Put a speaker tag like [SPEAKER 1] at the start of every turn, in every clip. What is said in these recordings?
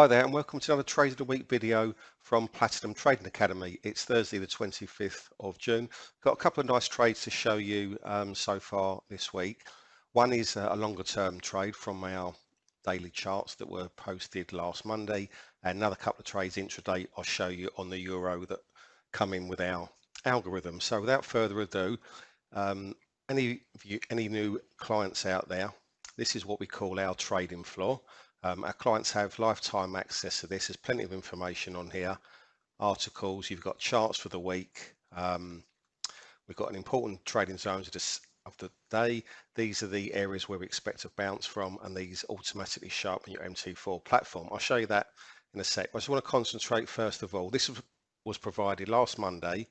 [SPEAKER 1] Hi there and welcome to another Trade of the Week video from Platinum Trading Academy. It's Thursday the 25th of June. Got a couple of nice trades to show you so far this week. One is a longer term trade from our daily charts that were posted last Monday, and another couple of trades intraday I'll show you on the euro that come in with our algorithm. So without further ado, any new clients out there, this is what we call our trading floor. Our clients have lifetime access to this. There's plenty of information on here, articles, you've got charts for the week. We've got an important trading zones of the day. These are the areas where we expect to bounce from, and these automatically show up on your MT4 platform. I'll show you that in a sec. I just want to concentrate first of all. This was provided last Monday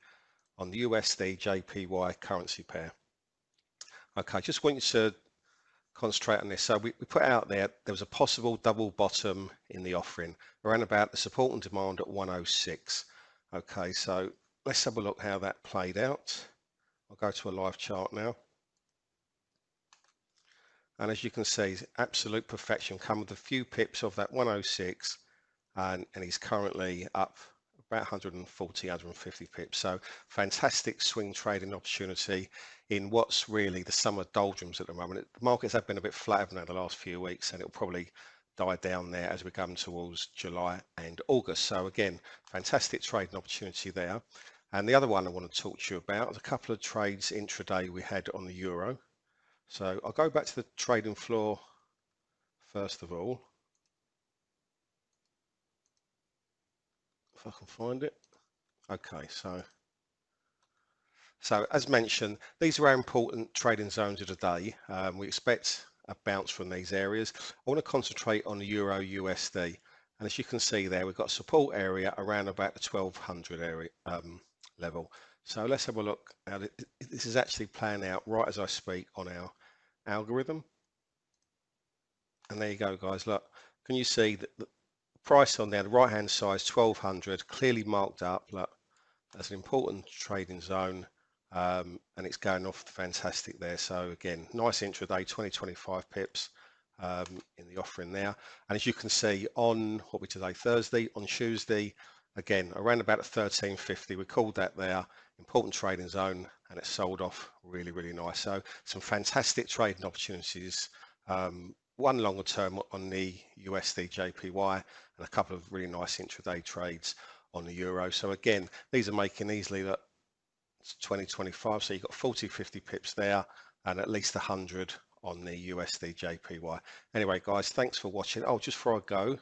[SPEAKER 1] on the USDJPY currency pair. Okay, just want you to concentrate on this. So we put out there was a possible double bottom in the offering around about the support and demand at 106. Okay, so let's have a look how that played out. I'll go to a live chart now, and as you can see, absolute perfection, come with a few pips of that 106, and he's currently up about 140, 150 pips. So fantastic swing trading opportunity in what's really the summer doldrums at the moment. The markets have been a bit flat over the last few weeks, and it'll probably die down there as we come towards July and August. So again, fantastic trading opportunity there. And the other one I want to talk to you about is a couple of trades intraday we had on the euro. So I'll go back to the trading floor first of all, if I can find it. Okay, so as mentioned, these are our important trading zones of the day. We expect a bounce from these areas. I want to concentrate on the Euro USD, and as you can see there, we've got a support area around about the 1200 area level. So let's have a look. Now, this is actually playing out right as I speak on our algorithm. And there you go, guys. Look, can you see that the price on there, the right hand side is 1200, clearly marked up. Look, that's an important trading zone. And it's going off fantastic there. So again, nice intraday, 20-25 pips in the offering there. And as you can see on what we today, Thursday, on Tuesday, again around about 1350, we called that there important trading zone, and it sold off really nice. So some fantastic trading opportunities. One longer term on the USDJPY, and a couple of really nice intraday trades on the euro. So again, these are making easily that 20-25, so you've got 40-50 pips there, and at least 100 on the USDJPY. Anyway, guys, thanks for watching. Oh, just before I go,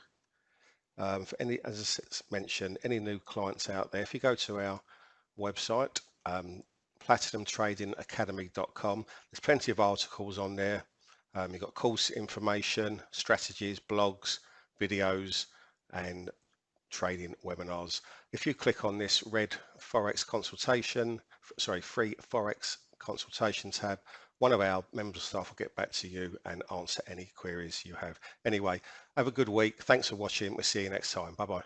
[SPEAKER 1] for any, as I mentioned, any new clients out there, if you go to our website, platinumtradingacademy.com, there's plenty of articles on there. You've got course information, strategies, blogs, videos, and trading webinars. If you click on this red Forex consultation, free Forex consultation tab, one of our members of staff will get back to you and answer any queries you have. Anyway, have a good week. Thanks for watching. We'll see you next time. Bye bye.